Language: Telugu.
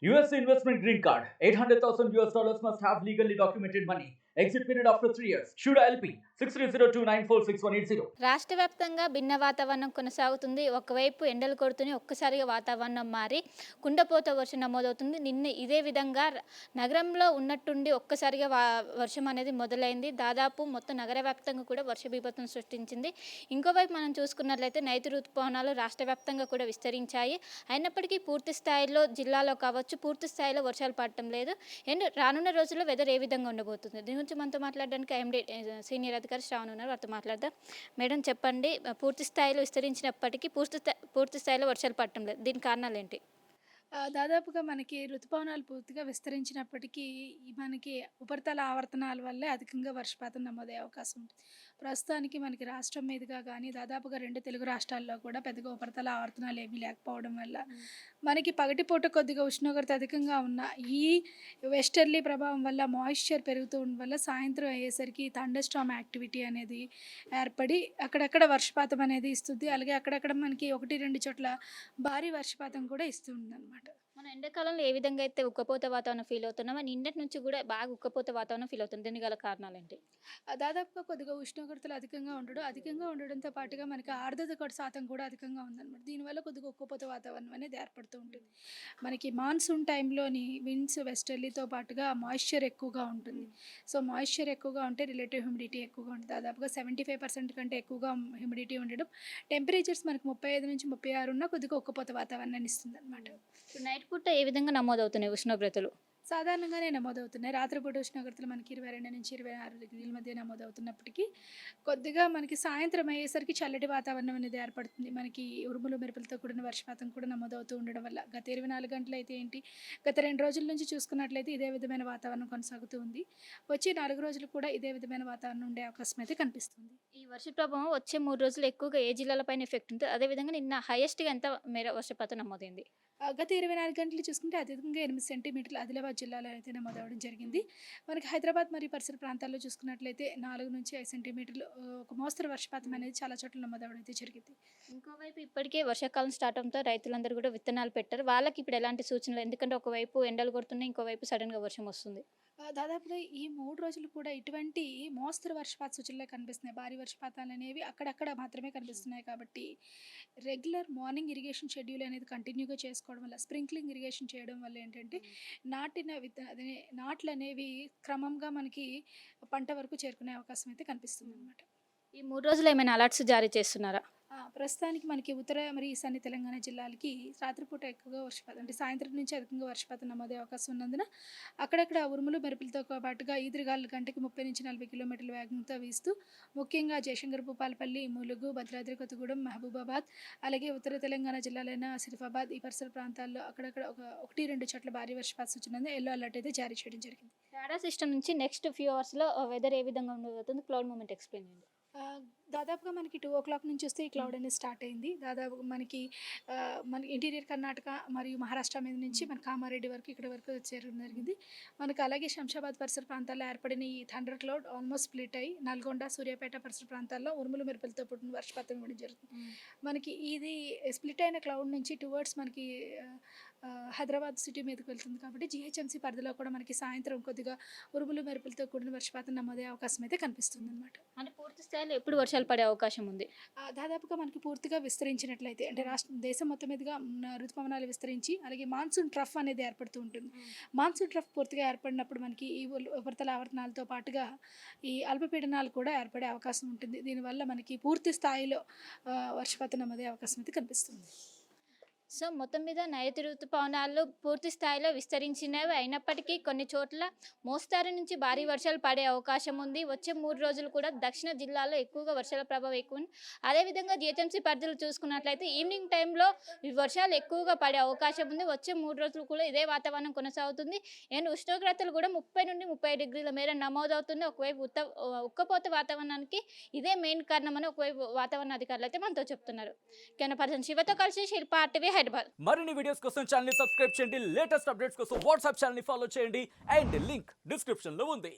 US investment green card. $800,000 must have legally documented money. Exit period after 3 years. Shuda LP 6302946180. రాష్ట్ర వ్యాప్తంగా భిన్న వాతావరణం కొనసాగుతుంది. ఒకవైపు ఎండలు కొడుతూనే ఒక్కసారిగా వాతావరణం మారి కుండపోత వర్షం నమోదవుతుంది. నిన్న ఇదే విధంగా నగరంలో ఉన్నట్టుండి ఒక్కసారిగా వర్షం అనేది మొదలైంది. దాదాపు మొత్తం నగర వ్యాప్తంగా కూడా వర్ష బీభత్సం సృష్టించింది. ఇంకోవైపు మనం చూసుకున్నట్లయితే నైరుతి ఋతుపవనాలు రాష్ట్ర వ్యాప్తంగా కూడా విస్తరించాయి. అయినప్పటికీ పూర్తి స్థాయిలో జిల్లాలో కావచ్చు పూర్తి స్థాయిలో వర్షాలు పడటం లేదు. అండ్ రానున్న రోజుల్లో వెదర్ ఏ విధంగా ఉండబోతుంది దీని గురించి మనతో మాట్లాడడానికి ఎండి సీనియర్ అధికారి శ్రావణ్ ఉన్నారు. వారితో మాట్లాడదాం. మేడం చెప్పండి, పూర్తి స్థాయిలో విస్తరించినప్పటికీ పూర్తి స్థాయిలో వర్షాలు పడటం లేదు, దీని కారణాలు ఏంటి? దాదాపుగా మనకి ఋతుపవనాలు పూర్తిగా విస్తరించినప్పటికీ మనకి ఉపరితల ఆవర్తనాల వల్లే అధికంగా వర్షపాతం నమోదయ్యే అవకాశం ఉంటుంది. ప్రస్తుతానికి మనకి రాష్ట్రం మీదుగా కానీ దాదాపుగా 2 తెలుగు రాష్ట్రాల్లో కూడా పెద్దగా ఉపరితల ఆవర్తనాలు ఏమీ లేకపోవడం వల్ల మనకి పగటిపూట కొద్దిగా ఉష్ణోగ్రత అధికంగా ఉన్న ఈ వెస్టర్లీ ప్రభావం వల్ల మాయిశ్చర్ పెరుగుతూ ఉండడం వల్ల సాయంత్రం అయ్యేసరికి థండర్ స్టార్మ్ యాక్టివిటీ అనేది ఏర్పడి అక్కడక్కడ వర్షపాతం అనేది ఇస్తుంది. అలాగే అక్కడక్కడ మనకి 1-2 చోట్ల భారీ వర్షపాతం కూడా ఇస్తుంది అనమాట. మనం ఎండాకాలంలో ఏ విధంగా అయితే ఉక్కపోత వాతావరణం ఫీల్ అవుతున్నామో నిన్నటి నుంచి కూడా బాగా ఉక్కపోత వాతావరణం ఫీల్ అవుతుంది. దీనికి గల కారణాలు ఏంటి? దాదాపుగా కొద్దిగా ఉష్ణోగ్రతలు అధికంగా ఉండడంతో పాటుగా మనకి ఆర్ద్రత శాతం కూడా అధికంగా ఉందన్నమాట. దీనివల్ల కొద్దిగా ఉక్కపోత వాతావరణం అనేది ఏర్పడుతూ ఉంటుంది. మనకి మాన్సూన్ టైంలోని విండ్స్ వెస్టర్లీతో పాటుగా మాయిశ్చర్ ఎక్కువగా ఉంటుంది. సో మాయిశ్చర్ ఎక్కువగా ఉంటే రిలేటివ్ హ్యూమిడిటీ ఎక్కువగా ఉంటుంది. దాదాపుగా 75% కంటే ఎక్కువగా హ్యూమిడిటీ ఉండడం, టెంపరేచర్స్ మనకి 35-36 ఉన్న కొద్దిగా ఉక్కపోత వాతావరణాన్ని ఇస్తుంది అనమాట. నైట్ పూట ఏ విధంగా నమోదవుతున్నాయి ఉష్ణోగ్రతలు? సాధారణంగానే నమోదవుతున్నాయి. రాత్రిపూట ఉష్ణోగ్రతలు మనకి 22-26 డిగ్రీల మధ్య నమోదవుతున్నప్పటికీ కొద్దిగా మనకి సాయంత్రం అయ్యేసరికి చల్లటి వాతావరణం అనేది ఏర్పడుతుంది. మనకి ఉరుములు మెరుపులతో కూడిన వర్షపాతం కూడా నమోదవుతూ ఉండడం వల్ల గత 24 గంటలు అయితే ఏంటి, గత 2 రోజుల నుంచి చూసుకున్నట్లయితే ఇదే విధమైన వాతావరణం కొనసాగుతూ ఉంది. వచ్చే 4 రోజులు కూడా ఇదే విధమైన వాతావరణం ఉండే అవకాశం అయితే కనిపిస్తుంది. ఈ వర్ష ప్రభావం వచ్చే 3 రోజులు ఎక్కువగా ఏ జిల్లాలపైన ఎఫెక్ట్ ఉంటుంది? అదేవిధంగా నిన్న హైయెస్ట్గా ఎంత మేర వర్షపాతం నమోదైంది? గత 24 గంటలు చూసుకుంటే అధికంగా 8 సెంటీమీటర్లు ఆదిలాబాద్ జిల్లాలో అయితే నమోదవడం జరిగింది. మనకి హైదరాబాద్ మరియు పరిసర ప్రాంతాల్లో చూసుకున్నట్లయితే 4-5 సెంటీమీటర్లు ఒక మోస్తరు వర్షపాతం అనేది చాలా చోట్ల నమోదవడం అయితే జరిగింది. ఇంకోవైపు ఇప్పటికే వర్షాకాలం స్టార్ట్ అవడంతో రైతులందరూ కూడా విత్తనాలు పెట్టారు. వాళ్ళకి ఇప్పుడు ఎలాంటి సూచనలు? ఎందుకంటే ఒకవైపు ఎండలు కొడుతున్నాయి, ఇంకోవైపు సడన్గా వర్షం వస్తుంది. దాదాపుగా ఈ 3 రోజులు కూడా ఇటువంటి మోస్తరు వర్షపాత సూచనలే కనిపిస్తున్నాయి. భారీ వర్షపాతాలు అనేవి అక్కడక్కడ మాత్రమే కనిపిస్తున్నాయి. కాబట్టి రెగ్యులర్ మార్నింగ్ ఇరిగేషన్ షెడ్యూల్ అనేది కంటిన్యూగా చేసుకోవడం వల్ల, స్ప్రింక్లింగ్ ఇరిగేషన్ చేయడం వల్ల ఏంటంటే నాట్లు అనేవి క్రమంగా మనకి పంట వరకు చేరుకునే అవకాశం అయితే కనిపిస్తుంది అనమాట. ఈ 3 రోజులు ఏమైనా అలర్ట్స్ జారీ చేస్తున్నారా? ప్రస్తుతానికి మనకి ఉత్తర మరియు ఈశాన్య తెలంగాణ జిల్లాలకి రాత్రిపూట ఎక్కువగా వర్షపాతం, అంటే సాయంత్రం నుంచి అధికంగా వర్షపాతం నమోదే అవకాశం ఉన్నందున అక్కడక్కడ ఉరుములు మెరుపులతో పాటుగా ఈదురుగాలు గంటకి 30-40 కిలోమీటర్ల వేగంతో వీస్తూ ముఖ్యంగా జయశంకర్, భూపాలపల్లి, ములుగు, భద్రాద్రి కొత్తగూడెం, మహబూబాబాద్, అలాగే ఉత్తర తెలంగాణ జిల్లాలైన ఆసిఫాబాద్ ఈ పరిసర ప్రాంతాల్లో అక్కడక్కడ 1-2 చోట్ల భారీ వర్షపాత సూచన ఎల్లో అలర్ట్ అయితే జారీ చేయడం జరిగింది. రాడార్ సిస్టమ్ నుంచి నెక్స్ట్ ఫ్యూ అవర్స్లో వెదర్ ఏ విధంగా ఉండబోతుంది? క్లౌడ్ మూమెంట్ ఎక్స్ప్లెయిన్ చేయండి. దాదాపుగా మనకి 2 నుంచి వస్తే ఈ క్లౌడ్ అనేది స్టార్ట్ అయింది. దాదాపు మనకి ఇంటీరియర్ కర్ణాటక మరియు మహారాష్ట్ర మీద నుంచి మన కామారెడ్డి వరకు ఇక్కడ వరకు చేరడం జరిగింది. మనకి అలాగే శంషాబాద్ పరిసర ప్రాంతాల్లో ఏర్పడిన ఈ థండర్ క్లౌడ్ ఆల్మోస్ట్ స్ప్లిట్ అయ్యి నల్గొండ, సూర్యాపేట పరిసర ప్రాంతాల్లో ఉరుములు మెరుపులతో పుట్టిన వర్షపాతం ఇవ్వడం జరుగుతుంది. మనకి ఇది స్ప్లిట్ అయిన క్లౌడ్ నుంచి టువర్డ్స్ మనకి హైదరాబాద్ సిటీ మీదకి వెళ్తుంది. కాబట్టి జిహెచ్ఎంసీ పరిధిలో కూడా మనకి సాయంత్రం కొద్దిగా ఉరుములు మెరుపులతో కూడిన వర్షపాతం నమోదే అవకాశం అయితే కనిపిస్తుంది అనమాట. అంటే పూర్తి స్థాయిలో ఎప్పుడు వర్షాలు పడే అవకాశం ఉంది? దాదాపుగా మనకి పూర్తిగా విస్తరించినట్లయితే, అంటే దేశం మొత్తం మీదుగా ఋతుపవనాలు విస్తరించి అలాగే మాన్సూన్ ట్రఫ్ అనేది ఏర్పడుతూ ఉంటుంది. మాన్సూన్ ట్రఫ్ పూర్తిగా ఏర్పడినప్పుడు మనకి ఈ ఉపరితల ఆవర్తనాలతో పాటుగా ఈ అల్పపీడనాలు కూడా ఏర్పడే అవకాశం ఉంటుంది. దీనివల్ల మనకి పూర్తి స్థాయిలో వర్షపాతం నమోదే అవకాశం అయితే కనిపిస్తుంది. సో మొత్తం మీద నైరుతి ఋతుపవనాలు పూర్తి స్థాయిలో విస్తరించినవి అయినప్పటికీ కొన్ని చోట్ల మోస్తారు నుంచి భారీ వర్షాలు పడే అవకాశం ఉంది. వచ్చే 3 రోజులు కూడా దక్షిణ జిల్లాలో ఎక్కువగా వర్షాల ప్రభావం ఎక్కువ ఉంది. అదేవిధంగా జిహెచ్ఎంసీ పరిధిలో చూసుకున్నట్లయితే ఈవినింగ్ టైంలో వర్షాలు ఎక్కువగా పడే అవకాశం ఉంది. వచ్చే 3 రోజులు కూడా ఇదే వాతావరణం కొనసాగుతుంది. అండ్ ఉష్ణోగ్రతలు కూడా 30-35 డిగ్రీల మేర నమోదవుతుంది. ఒకవైపు ఉక్కపోత వాతావరణానికి ఇదే మెయిన్ కారణమని ఒకవైపు వాతావరణ అధికారులు అయితే మనతో చెప్తున్నారు. కెమెరా పర్సన్ శివతో కలిసి శిల్ప RTV హైదరాబాద్. మరిన్ని వీడియోస్ కోసం ఛానల్ ని సబ్స్క్రైబ్ చేయండి. లేటెస్ట్ అప్డేట్స్ కోసం వాట్సాప్ ఛానల్ ని ఫాలో చేయండి. అండ్ లింక్ డిస్క్రిప్షన్ లో ఉంది.